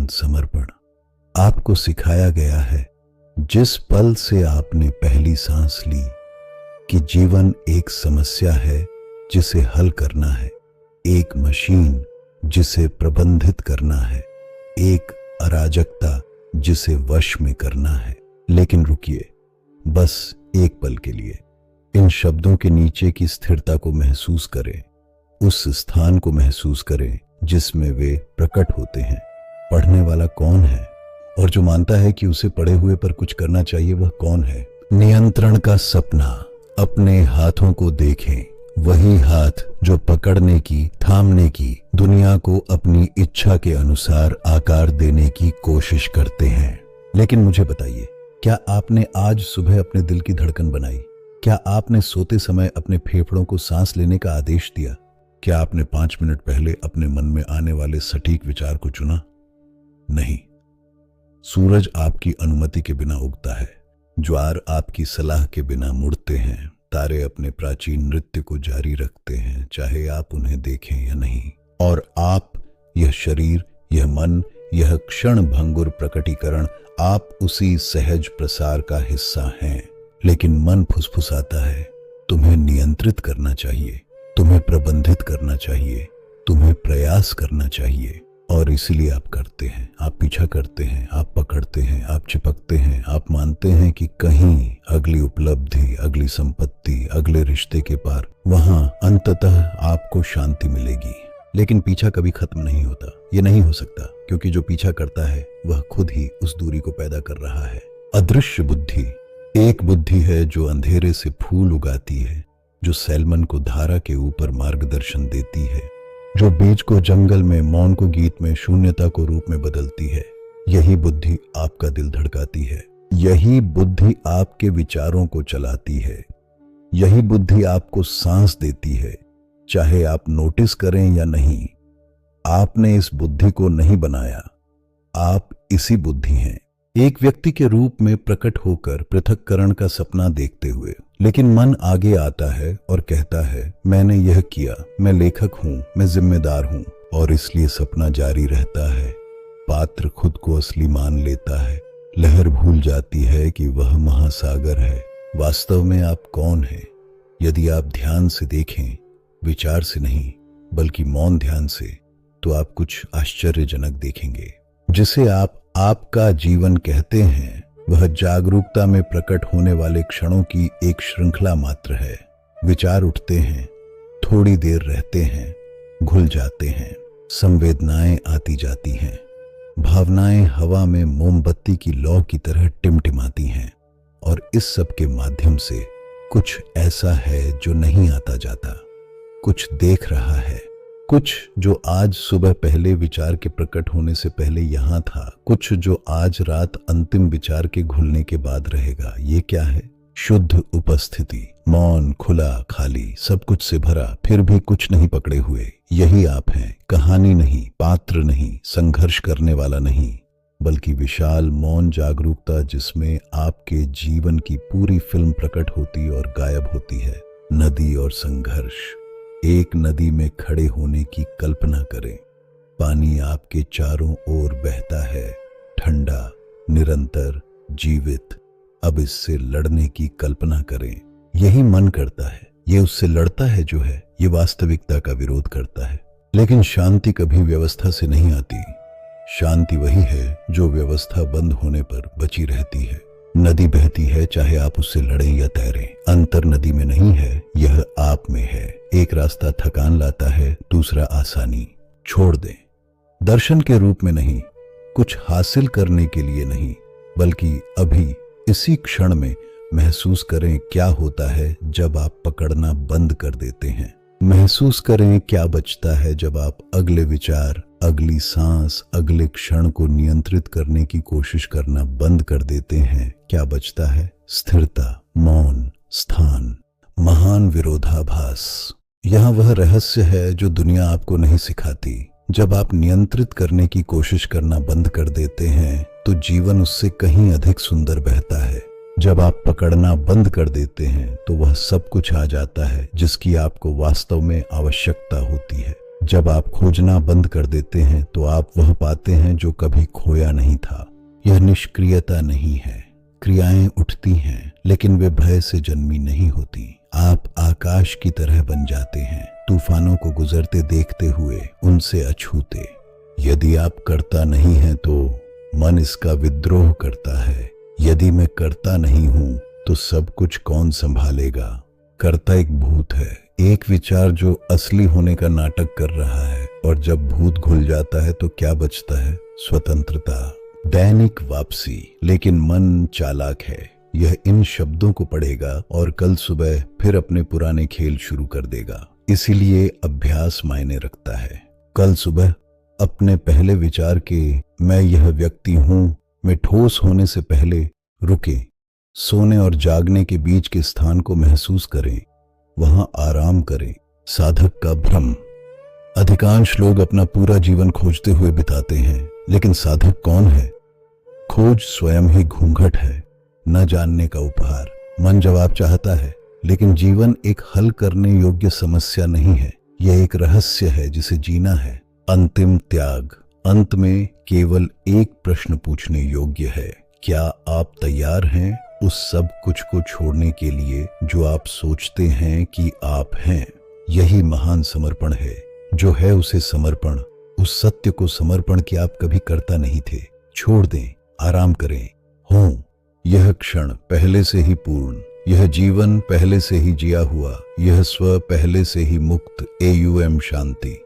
अत्यंत समर्पण। आपको सिखाया गया है जिस पल से आपने पहली सांस ली कि जीवन एक समस्या है जिसे हल करना है, एक मशीन जिसे प्रबंधित करना है, एक अराजकता जिसे वश में करना है। लेकिन रुकिए, बस एक पल के लिए इन शब्दों के नीचे की स्थिरता को महसूस करें, उस स्थान को महसूस करें जिसमें वे प्रकट होते हैं। पढ़ने वाला कौन है और जो मानता है कि उसे पढ़े हुए पर कुछ करना चाहिए वह कौन है? नियंत्रण का सपना। अपने हाथों को देखें, वही हाथ जो पकड़ने की, थामने की, दुनिया को अपनी इच्छा के अनुसार आकार देने की कोशिश करते हैं। लेकिन मुझे बताइए, क्या आपने आज सुबह अपने दिल की धड़कन बनाई? क्या आपने सोते समय अपने फेफड़ों को सांस लेने का आदेश दिया? क्या आपने 5 मिनट पहले अपने मन में आने वाले सटीक विचार को चुना? नहीं। सूरज आपकी अनुमति के बिना उगता है, ज्वार आपकी सलाह के बिना मुड़ते हैं, तारे अपने प्राचीन नृत्य को जारी रखते हैं चाहे आप उन्हें देखें या नहीं। और आप, यह शरीर, यह मन, यह क्षण भंगुर प्रकटीकरण, आप उसी सहज प्रसार का हिस्सा हैं। लेकिन मन फुसफुसाता है, तुम्हें नियंत्रित करना चाहिए, तुम्हें प्रबंधित करना चाहिए, तुम्हें प्रयास करना चाहिए। और इसलिए आप करते हैं, आप पीछा करते हैं, आप पकड़ते हैं, आप चिपकते हैं, आप मानते हैं कि कहीं अगली उपलब्धि, अगली संपत्ति, अगले रिश्ते के पार वहां अंततः आपको शांति मिलेगी। लेकिन पीछा कभी खत्म नहीं होता। ये नहीं हो सकता, क्योंकि जो पीछा करता है वह खुद ही उस दूरी को पैदा कर रहा है। अदृश्य बुद्धि एक बुद्धि है जो अंधेरे से फूल उगाती है, जो सैलमन को धारा के ऊपर मार्गदर्शन देती है, जो बीज को जंगल में, मौन को गीत में, शून्यता को रूप में बदलती है। यही बुद्धि आपका दिल धड़काती है, यही बुद्धि आपके विचारों को चलाती है, यही बुद्धि आपको सांस देती है, चाहे आप नोटिस करें या नहीं। आपने इस बुद्धि को नहीं बनाया, आप इसी बुद्धि हैं। एक व्यक्ति के रूप में प्रकट होकर पृथक्करण का सपना देखते हुए, लेकिन मन आगे आता है और कहता है, मैंने यह किया, मैं लेखक हूं, मैं जिम्मेदार हूं, और इसलिए सपना जारी रहता है। पात्र खुद को असली मान लेता है, लहर भूल जाती है कि वह महासागर है। वास्तव में आप कौन हैं? यदि आप ध्यान से देखें, विचार से नहीं बल्कि मौन ध्यान से, तो आप कुछ आश्चर्यजनक देखेंगे। जिसे आप आपका जीवन कहते हैं वह जागरूकता में प्रकट होने वाले क्षणों की एक श्रृंखला मात्र है। विचार उठते हैं, थोड़ी देर रहते हैं, घुल जाते हैं, संवेदनाएं आती जाती हैं, भावनाएं हवा में मोमबत्ती की लौ की तरह टिमटिमाती हैं, और इस सब के माध्यम से कुछ ऐसा है जो नहीं आता जाता, कुछ देख रहा है, कुछ जो आज सुबह पहले विचार के प्रकट होने से पहले यहां था, कुछ जो आज रात अंतिम विचार के घुलने के बाद रहेगा। ये क्या है? शुद्ध उपस्थिति, मौन, खुला, खाली, सब कुछ से भरा, फिर भी कुछ नहीं पकड़े हुए। यही आप हैं। कहानी नहीं, पात्र नहीं, संघर्ष करने वाला नहीं, बल्कि विशाल मौन जागरूकता जिसमें आपके जीवन की पूरी फिल्म प्रकट होती और गायब होती है। नदी और संघर्ष। एक नदी में खड़े होने की कल्पना करें। पानी आपके चारों ओर बहता है, ठंडा, निरंतर, जीवित। अब इससे लड़ने की कल्पना करें। यही मन करता है, ये उससे लड़ता है जो है, ये वास्तविकता का विरोध करता है। लेकिन शांति कभी व्यवस्था से नहीं आती। शांति वही है जो व्यवस्था बंद होने पर बची रहती है। नदी बहती है चाहे आप उससे लड़ें या तैरें। अंतर नदी में नहीं है, यह आप में है। एक रास्ता थकान लाता है, दूसरा आसानी। छोड़ दें। दर्शन के रूप में नहीं, कुछ हासिल करने के लिए नहीं, बल्कि अभी इसी क्षण में महसूस करें क्या होता है जब आप पकड़ना बंद कर देते हैं। महसूस करें क्या बचता है जब आप अगले विचार, अगली सांस, अगले क्षण को नियंत्रित करने की कोशिश करना बंद कर देते हैं। क्या बचता है? स्थिरता, मौन, स्थान, महान विरोधाभास। यह वह रहस्य है जो दुनिया आपको नहीं सिखाती। जब आप नियंत्रित करने की कोशिश करना बंद कर देते हैं तो जीवन उससे कहीं अधिक सुंदर बहता है। जब आप पकड़ना बंद कर देते हैं तो वह सब कुछ आ जाता है जिसकी आपको वास्तव में आवश्यकता होती है। जब आप खोजना बंद कर देते हैं तो आप वह पाते हैं जो कभी खोया नहीं था। यह निष्क्रियता नहीं है। क्रियाएं उठती हैं लेकिन वे भय से जन्मी नहीं होती। आप आकाश की तरह बन जाते हैं, तूफानों को गुजरते देखते हुए उनसे अछूते। यदि आप करता नहीं हैं तो मन इसका विद्रोह करता है। यदि मैं करता नहीं हूं तो सब कुछ कौन संभालेगा। करता एक भूत है, एक विचार जो असली होने का नाटक कर रहा है, और जब भूत घुल जाता है तो क्या बचता है? स्वतंत्रता, दैनिक वापसी। लेकिन मन चालाक है, यह इन शब्दों को पढ़ेगा और कल सुबह फिर अपने पुराने खेल शुरू कर देगा। इसीलिए अभ्यास मायने रखता है। कल सुबह अपने पहले विचार के मैं यह व्यक्ति हूं में ठोस होने से पहले रुके, सोने और जागने के बीच के स्थान को महसूस करें, वहां आराम करें। साधक का भ्रम। अधिकांश लोग अपना पूरा जीवन खोजते हुए बिताते हैं, लेकिन साधक कौन है? खोज स्वयं ही घूंघट है, न जानने का उपहार। मन जवाब चाहता है, लेकिन जीवन एक हल करने योग्य समस्या नहीं है। यह एक रहस्य है जिसे जीना है। अंतिम त्याग। अंत में केवल एक प्रश्न पूछने योग्य है, क्या आप तैयार हैं उस सब कुछ को छोड़ने के लिए जो आप सोचते हैं कि आप हैं? यही महान समर्पण है। जो है उसे समर्पण, उस सत्य को समर्पण कि आप कभी करता नहीं थे। छोड़ दें, आराम करें। हों, यह क्षण पहले से ही पूर्ण, यह जीवन पहले से ही जिया हुआ, यह स्व पहले से ही मुक्त। AUM शांति।